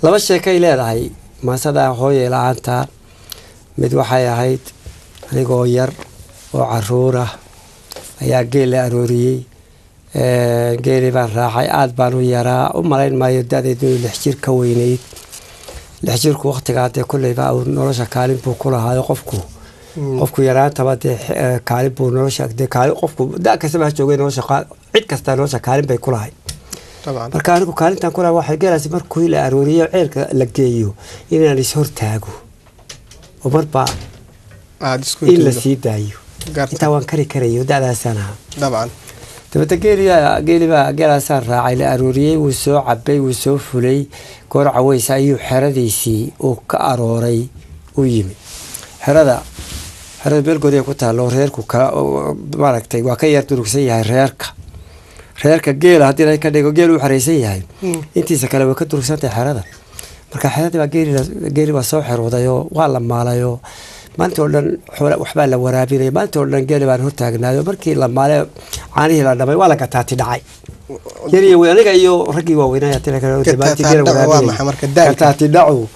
laba sheekay leedahay maasada hooyay la'aanta mid waxay ahayd anigoo yar oo caruur ah ayaa geel la arooriyey geeli baan raacay aad baan u yaraa u malayn maayo da'deedu 6 jir ka weynayd 6 jirku waqtigaa dee kulleyba nolosha kaalin buu ku lahaa qofku yaraantaba dee kaalin buu nolosha dee kaalin qofku da kastaba ha joogay nolosha cid kasta nolosha kaalin bay ku lahayd marka anigu kaalintan ku lahaa waxay geelaasi markuu la arooriyo ceelka la geeyo inaan is hortaago oo marba in la sii daayo inta waan kari karayo da'daasana dabcan dabada geelaasaan raacay la arooriyey wuu soo cabay wuu soo fulay goor caweysa ayuu xeradiisii uu ka arooray u yimi xerada beelgoodii ku taalo reerku maaragtay waa ka yar durugsan yahay reerka geela haddii la ka dhigo geel uu xareysan yahay intiisa kale way ka durugsantahay xerada marka xeradii baa geeli baa soo xeroodayo waa la maalayo maanta oo dhan waxbaa la waraabinaya maanta oo dhan geeli baan hortaagnaayo markii la maalay caanihii la dhamay waa la gataati dhacay yariya way aniga iyo raggii waaweynaya gataati dhacu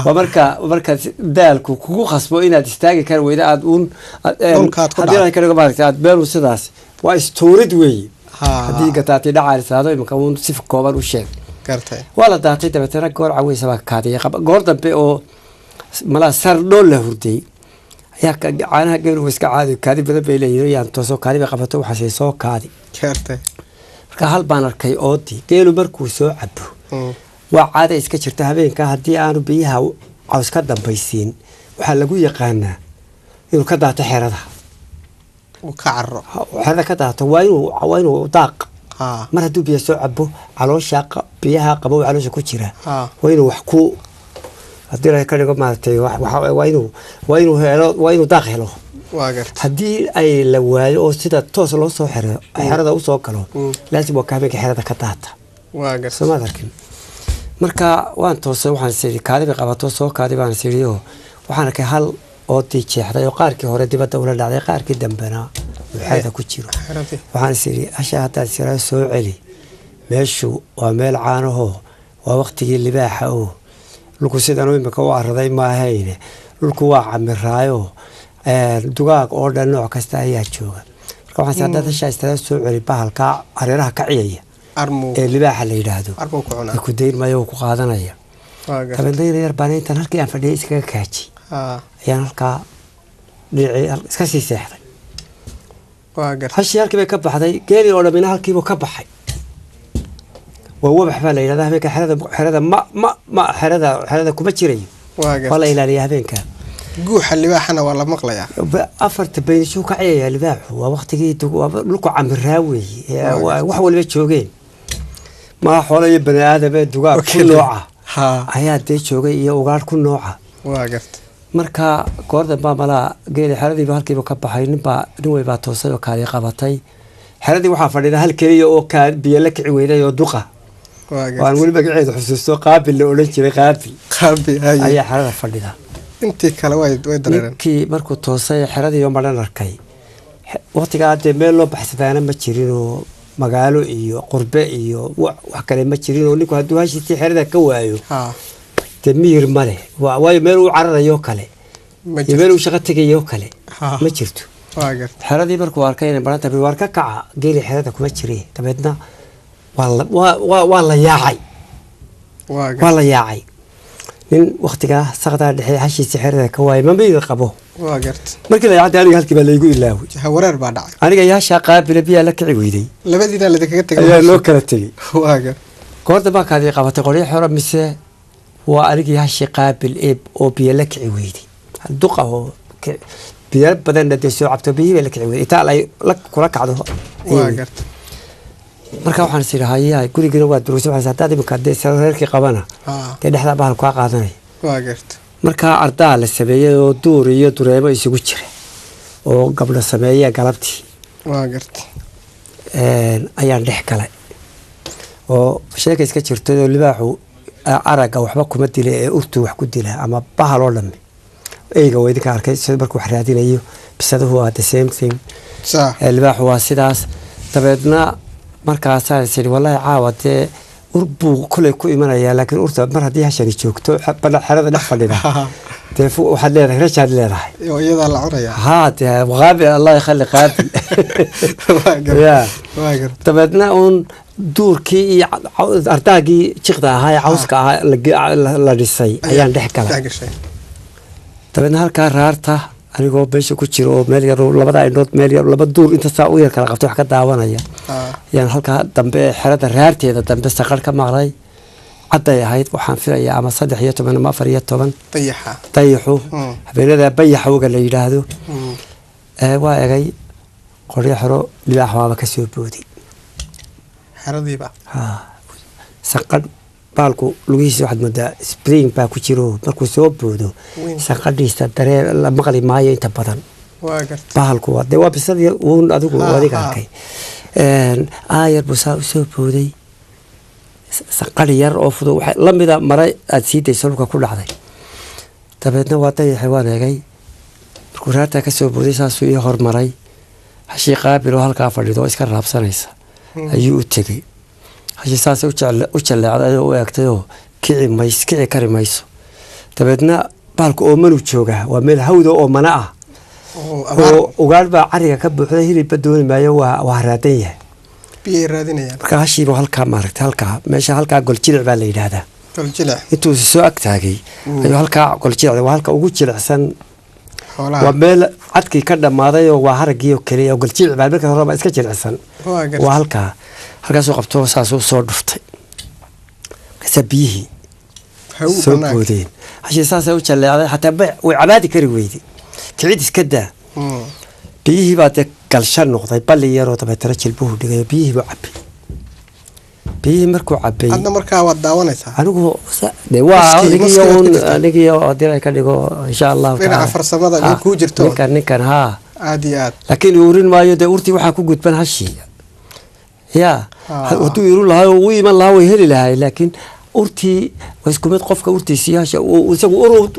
waa marka daalku kugu khasbo inaad istaagi kar weyda aad haddii la ka dhigo maaragtay aad beenu sidaas waa istuurid weeye haddii gataati dhaca isaado imanka uun si kooban u sheeg waa la daatay dabeetana goor caweysa baa kaadiyay goor dambe oo malaa sardhool la hurday ayaa caanaha geelu iska kaadi badan bay leeyihiin yaan toosoo kaadi bay qabato waxaasay soo kaadi marka hal baan arkay oodii geelu markuu soo cabo waa caada iska jirta habeenka haddii aanu biyaha caws ka dambaysiin waxaa lagu yaqaanaa inuu ka daato xerada xerada ka daato waa inuu daaq mar hadduu biyo soo cabo caloosha biyaha qabow caloosha ku jira waa inuu wax ku haddii la ka dhigo maaragtay waa inuu daaq helo haddii ay la waayo oo sida toos loo soo xiro xerada u soo galo laasim waa habeenka xerada ka daata soo maad arkin marka waan toosay waxaan siri kaadi bay qabato soo kaadi baan siriyo waxaan arkay hal oo jeexday oo qaarkii hore dibadda ula dhacday qaarkii dambena xerada ku jiro waxaan siri asha haddaad siraa soo celi meeshu waa meel caanaho waa waqtigii libaaxa oo dhulku sidan imika u araday maahayne dhulku waa camiraayo dugaag oo dhan nooc kasta ayaa jooga marka waxaan saadada dashaa istaa soo celi bahalka areeraha ka ciyaya ee libaaxa la yiraahdo ku deyn maayo ku qaadanaya tabanayna yar baan intaan halkii aan fadhiyay iskaga kaaji ayaan halkaa dhinaci iska sii seexday hashii halkii bay ka baxday geeli oo dhamina halkiibuu ka baxay ووضح فلا إلى ذا هبينك حرذا ما حرذا كم تشري ولا إلى ذي هبينك جوح اللي بحنا ولا مقلية أفرت بين شو كعية اللي باح ووقت جيت لكو عم الراوي وحول بيت شوقين ما حوالي يبني هذا بيت دقاق كل نوعه هيا ديت شوقي وقال كل نوعه واقفت marka goorda baamala geeli xaradii halkii ka baxay ninway baa toosay oo kaali qabatay xaradii waxa fadhida hal kaliya oo ka biyo la kici weeday oo duqa waan wali magaceedu xusuusto qaabil la oran jiray qaabil ayaa xarada fadhida intii kale way dareereen kii markuu toosay xaradii oo maran arkay waqtiga aad meel loo baxsadana ma jirin oo magaalo iyo qurbe iyo wax kale ma jirin oo ninku haduu hashii xarada ka waayo تمير ماله واي ميرو عرريو كله يميرو شقة تجيو كله ما جرتو حردي بركو أركين برانتا بواركا كع جيلي حردك ما تشري تبعدنا والله يا عي من وقتك سقط على حشي سحرك واي ما بيرقبه واقرت مركز يعدي عليك هالكي بالله يقول الله هورر بعد أنا جاي شقة بلبيا لك عويدي لبدينا اللي تكتك يا لو كرتي واقر كورت باك هذه قبضة قولي حرام مسه وأرجع هالشي قابل إب أو بيلك عويدي الدقة هو بيل بدن ندسو عبتو بيه بيلك عويدي تعال لك كلك عضو واقرت مركب وحنا سير هاي كل جنوات دروس وحنا ساتادي مكدس سريرك قبنا كده حدا بحال كوا قادني واقرت مركب أردا للسبية ودور يدور ما يسوي شيء أو قبل السبية قلبتي واقرت أيام ضحك لي أو شيء كيسكتشر تدو اللي باحو أراجع وحبا كمدي لي أرتو وحكودي لها أما بحال ولا مي إيجا ويدي كاركي سيدبرك وحرادي ليه بس هذا هو the same thing صح اللي بحوا سيداس تبعدنا مركز سيدي والله عاود urbu kulay ku imanaya laakiin urta mar haddii hashani joogto xerada dhex fadhida dee waxaad leedahay rashaad leedahay iyadaa la cunaya haa dee qaabil allah yakhalli qaabil dabeedna uun duurkii iyo ardaagii jiqda ahaa ee cawska ahaa la dhisay ayaan dhex galay dabeedna halkaa raarta anigoo meesha ku jiro oo meel yar labada indhood meel yar laba duur inta saa u yar kala qabto wax ka daawanaya ayaan halkaa dambe xerada raarteeda dambe saqar ka maqlay cadday ahayd waxaan filayaa ama 13 ama 14 dayaxu habeenada bayaxowga la yidhaahdo waa egay qoryo xero libaax waaba ka soo booday xeradiiba saqar baalku lugihiisa waxaad moodaa spring baa ku jiro markuu soo boodo saqadhiisa dareen la maqli maayo inta badan baalku dee waa bisadii uun adigu adiga arkay aayar buu saa u soo booday saqadhi yar oo fudud waxay la mida maray aad sii dayso dhulka ku dhacday dabeedna waa dayaxay waan eegay markuu raartaa ka soo booday saasuu ii hormaray hashii qaabil oo halkaa fadhido oo iska raabsanaysa ayuu u tegey hashii saasay u jalleecday oo u eegtayoo kici kari mayso dabeedna baalku oomanuu joogaa waa meel hawda oo mana ah oo ugaadh baa cariga ka buuxda hilibba dooni maayo waa raadan yahay marka hashiiba halkaa maaragtay halkaa meesha halkaa goljilic baa la yidhaahdaa intuu soo ag taagay ayuu halkaa goljilic waa halka ugu jilicsan waa meel cadkii ka dhammaaday oo waa haraggii oo keliya oo goljilic baa marka horeba iska jilicsan waa halkaasuu qabto saasuu soo dhuftay markaasaa biyihii soo boodeen hashii saasay u jalleecday xataa way cabaadi kari weyday kicid iska daa biyihii baa dee galsha noqday balli yaroo dabeetana jilbuhu dhigay biyihii buu cabay biyihii markuu cabay hadda markaa waad daawanaysaa anigu de waa anigii haddii ay ka dhigo insha allahu dhinaca farsamada ay kuu jirto ninkan haa aad iyo aad laakiin urin maayo dee urtii waxaa ku gudban hashii yaa hadduu iru lahaa oo u iman lahaa way heli lahay laakiin urtii waa isku mid qofka urtiisii hasha isagu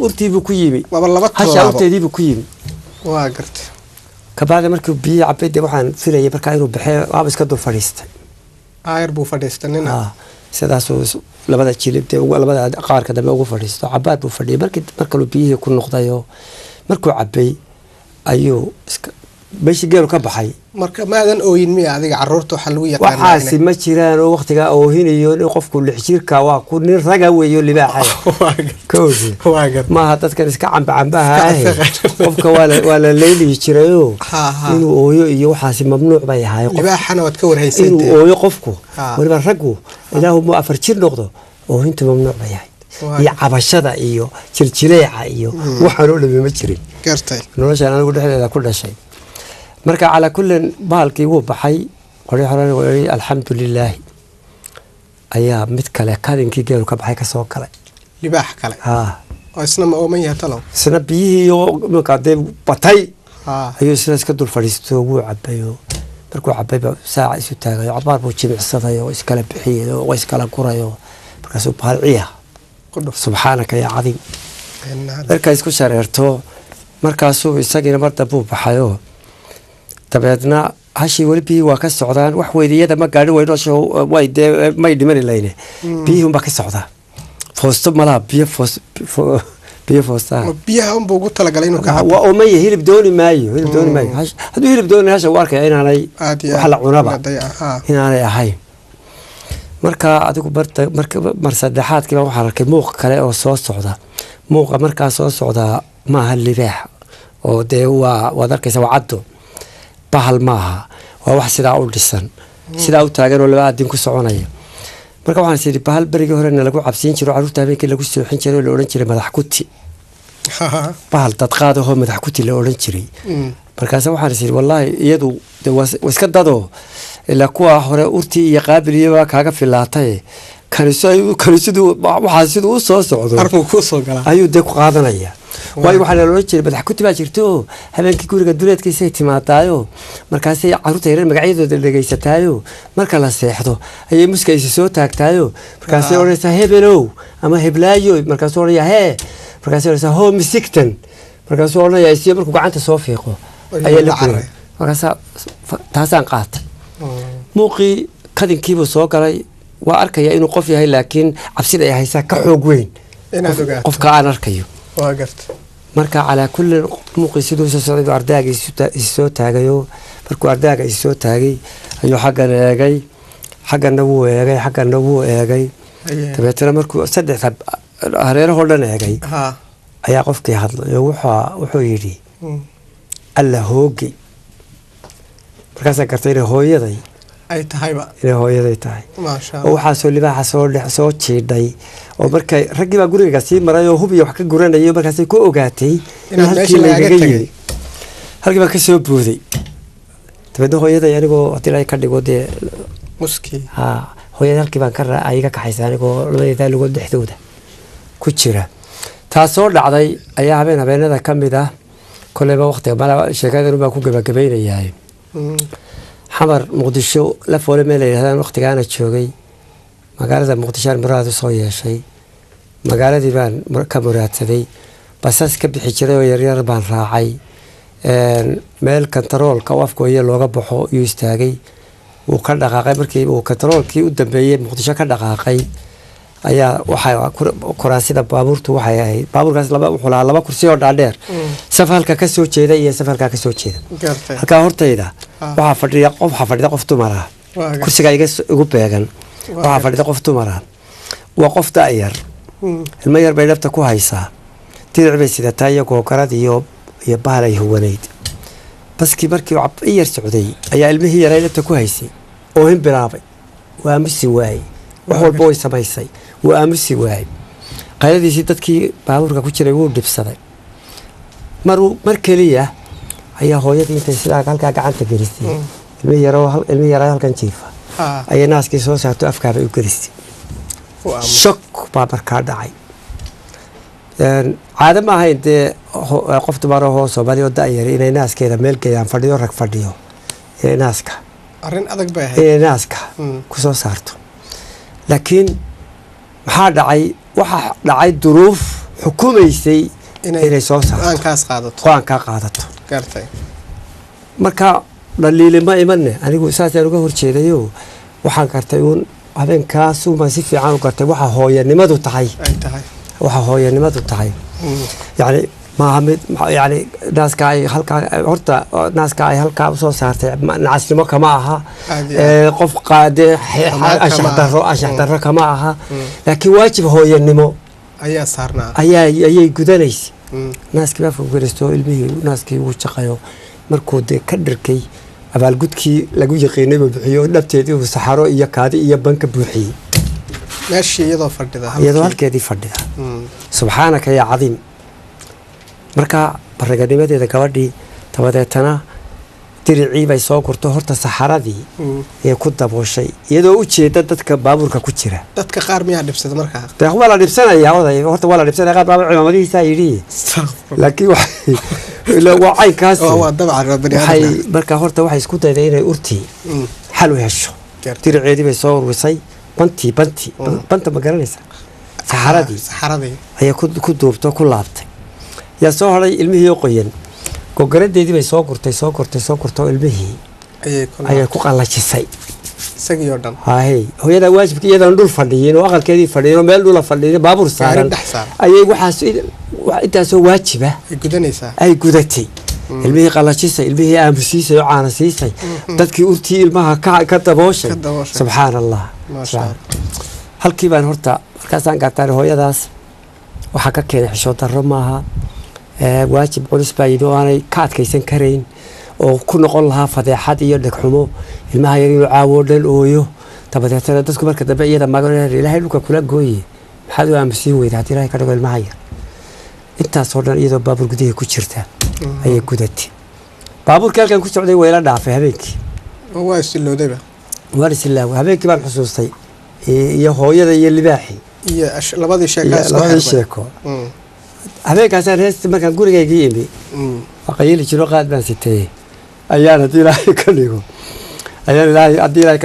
urtiibuu ku yimi hasha urteediibuu ku yimi waa gartay kabacdi markii biyo cabay dee waxaan filayay markaa inuu baxee waaba iska dul fadhiistay aayar buu fadhiistay nina sidaasuu labada jilib dee labada qaarka dambe ugu fadhiisto cabaad buu fadhiyay markaluu biyihii ku noqdayoo markuu cabay ayuu meeshii geelu ka baxay marka maadan ooyin miya adiga caruurta waxa lagu yaqaan waxaasi ma jiraan oo waqtiga oohinayo in qofku lix jirka waa ku nin raga weeyo libaaxay maaha dadkan iska cambaha qofka waa la leeli jirayoo inuu ooyo iyo waxaasi mamnuuc bay ahaay libaaxana waad ka warhaysay inuu ooyo qofku waliba raggu ilaahu ma 4 jir noqdo oohinta mamnuuc bay ahayd iyo cabashada iyo jiljileeca iyo waxaan oo dhami ma jirin gartay noloshan anigu dhexdeeda ku dhashay marka calaa kullin bahalkii wuu baxay qoryo xorana way alxamdulillaah ayaa mid kale kadinkii geelu ka baxay ka soo galay libaax kale oo isna ma ooman yahay talow isna biyihii oo markaa dee batay ayuu isna iska dul fadhiisto wuu cabayo markuu cabayba saaca isu taagayo cabaar buu jimicsaday oo iskala bixiyay oo iskala gurayo markaasuu bahal ciya subxaanaka yaa cadiim markaa isku shareerto markaasuu isagiina mar dambuu baxayoo dabeedna hashii weli biyihii waa ka socdaan wax weydiyada ma gaadhin weynoosho way dee may dhimani layne biyihii unbaa ka socdaa foosto malaha biyo foostaa biyaha unbuu ugu talagalay inuu ka cabo waa omaya hilib dooni maayo hadduu hilib dooni hasha u arkaya inaanay wax la cunaba inaanay ahayn marka adigu mar saddexaadkiiba waxaan arkay muuq kale oo soo socda muuqa markaa soo socdaa maaha libaax oo dee waad arkaysa waa caddo bahal maaha waa wax sidaa u dhisan sidaa u taagan oo laba adin ku soconaya marka waxaan sidii bahal berigii horena lagu cabsiin jiro caruurta habeenkii lagu sooxin jiray oo la odhan jiray madax kuti bahal dadqaadahoo madax kuti la odhan jiray markaasa waxaan sidii wallaahi iyadu iska dadoo ilaa kuwa hore urtii iyo qaabiliyaba kaaga filaatay kaniisadu waxaa siduu u soo socdo ayuu dee ku qaadanaya waayo waxaa loolan jiray madax kuti baa jirto oo habeenkii guriga duleedkiisay timaadaayo markaasay caruurta yaran magacyadooda dhegaysataayo marka la seexdo ayay muskaysi soo taagtaayo markaasay odhanaysaa hebelow ama heblaayo markaasuu odhanaya hee markaasay odhanaysaa hoo misigtan markaasuu odhanaya isiyo markuu gacanta soo fiiqo ayaa la guray markaasaa taasaan qaatay muuqii kadinkiibuu soo galay waa arkaya inuu qof yahay laakiin cabsida ay haysaa ka xoog weyn qofka aan arkayo marka calaa kulli muuqii siduu soo socday ardayga isoo taagayo markuu ardayga isoo taagay ayuu xaggan eegay xaggana wuu eegay xaggana wuu eegay dabeetana markuu saddex hareerahoo dhan eegay ayaa qofkii hadlay wuxuu yidhi alla hoogi markaasaa gartay inay hooyaday inay hooyaday tahay oo waxaasoo libaaxa soo jiidhay oo markay raggii baa guriga sii maray oo hub iyo wax ka guranayay markaasay ku ogaatay in halkii lagaga yimi halkii baa ka soo buuday dabeedna hooyaday anigoo haddii la ka dhigo dee muskii hooyada halkii baan iga kaxaysay anigoo labadeeda lugood dhexdooda ku jira taas soo dhacday ayaa habeenada ka mid ah koleyba waqtiga sheekadan baan ku gabagabaynayaa xamar muqdisho la foole meel ay yidhahdaan waqtigaana joogay magaalada muqdisho aan muraad u soo yeeshay magaaladii baan ka muraadsaday basas ka bixi jiray oo yaryar baan raacay meel kantaroolka oo afkooya looga baxo yuu istaagay wuu ka dhaqaaqay markii uu kantaroolkii u dambeeyey muqdisho ka dhaqaaqay ayaa waxaa kuraasida baabuurtu waxay ahayd baabuurkaas wuxuu lahaa 2 kursi oo dhaadheer saf halka ka soo jeeda iyo saf halka ka soo jeeda halka hortayda waxaa fadhida qof dumar ah kursiga igu beegan waxaa fadhida qof dumar ah waa qof da'yar ilmo yar bay dhabta ku haysaa diric bay sidataa iyo googarad iyo bahal ay huwanayd baskii markii uu yar socday ayaa ilmihii yaray dhabta ku haysay oo hin bilaabay waa misi waayey wax walba way samaysay wuu aamusi waayey qayladiisii dadkii baabuurka ku jiray wuu dhibsaday mar keliya ayaa hooyadii intay sidaa halkaa gacanta gelisay ilmi yaraa halkan jiifa ayay naaskii soo saarto afkaabay u gelisay shok baa markaa dhacay caado ma ahayn dee qof dumarahoo soomaali oo da'yari inay naaskeeda meel geeyaan fadhiyo rag fadhiyo inay naaska arrin adag bay ahayd inay naaska ku soo saarto laakiin maxaa dhacay waxaa dhacay duruuf xukumaysay inay soo saarto go-aankaa qaadato marka dhaliili ma imanne anigu saasaan uga horjeedayo waxaan gartay uun habeenkaasumaan si fiican u gartay waxa hooyanimadu tahay waxa hooyanimadu tahay yani maaha mid yani naaska ay halkaa horta naaska ay halkaa usoo saartay nacasnimo kama aha qof qaade anshax darro kama aha laakiin waajib hooyanimo ayaa saarnaa ayay gudanaysa naaskii baa fogelisto ilmihii naaskii uu jaqayo markuu dee ka dhirkay abaalgudkii lagu yaqiinay buu bixiyo dhabteedii uu saxaro iyo kaadi iyo banka buuxiyey meeshii iyadoo halkeedii fadhida subxaanaka yaa cadiim marka baraganimadeeda gabadhii dabadeetana diricii bay soo gurto horta saxaradii ee ku dabooshay iyadoo u jeeda dadka baabuurka ku jira dadka qaar miyaa dhibsada markaa waa la dhibsanayaa oday horta waa la dhibsanaya qaar baa cimaamadihiisa yidhi laakiin waa caynkaas marka horta waxay isku dayday inay urtii xal u hesho diriceedii bay soo urwisay banta ma garanaysa saxaradii ayay ku duubto ku laabtay yaa soo haday ilmihii qoyan gogaradeedii bay soo gurtay oo ilmihii ayay ku qallajisay isagii oo dhan hooyada waajibka iyadan dhul fadhiyin oo aqalkeedii fadhiyin oo meel dhula fadhiyin baabuur saaran ayay waxaas intaasoo waajiba ay gudatay ilmihii qallajisay ilmihii aamusiisay oo caana siisay dadkii urtii ilmaha ka dabooshay subxaan allah halkii baan horta markaasaan gartaan hooyadaas waxaa ka keenay xishood darro maaha waajib culus baa yidhi oo aanay ka adkaysan karayn oo ku noqon lahaa fadeexad iyo dhegxumo ilmaha yar inuu caawoo dhan ooyo dabadeetana dadku marka dambe iyada magan ilaahay dhulka kula gooye maxaad u aamusiin weyda haddii ilaahay ka dhigo ilmaha yar intaasoo dhan iyadoo baabuur gudihii ku jirta ayay gudatay baabuurkii halkan ku socday wayla dhaafay habeenkii waa isilowdayba waan isilaawa habeenkii baan xusuustay iyo hooyada iyo libaaxii iyo labadii sheeko habeenkaasaan heesta markaan gurigaygii imi qayili jiro qaad baan sitay ayaan haddii ilaahay ka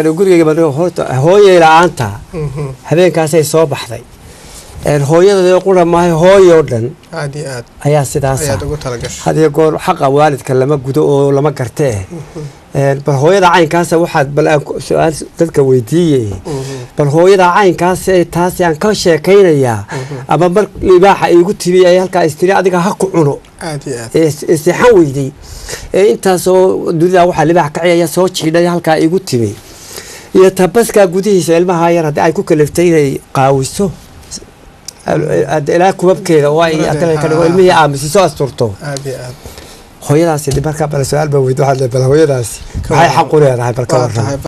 dhigo gurigayga hooyay la-aanta habeenkaasay soo baxday hooyada qura maahay hooyo dhan aad iyo aad ayaa sidaas ayaad ugu talagashay hadiyo goor xaqa waalidka lama gudo oo lama gartee bal hooyada caynkaas waxaad bal su'aal dadka weydiiyay bal hooyada caynkaas taas aan ka sheekaynayaa ama mar libaaxa igu timi ay halka istiri adiga ha ku cuno aad iyo aad saxan weyday intaas oo dunida waxa libaax ka ciyaaya soo jiiday halka igu timi iyo tabaska gudihiisa ilmaha yar hadii ay ku kaleftay inay qaawiso ilaa kubabkeeda oo ay atala ka dhigo ilmihii aamusiso asturto aad iyo aad hooyadaasi marka bal su'aal ba weydo waxa la bal hooyadaasi waxay xaq u leedahay bal ka warran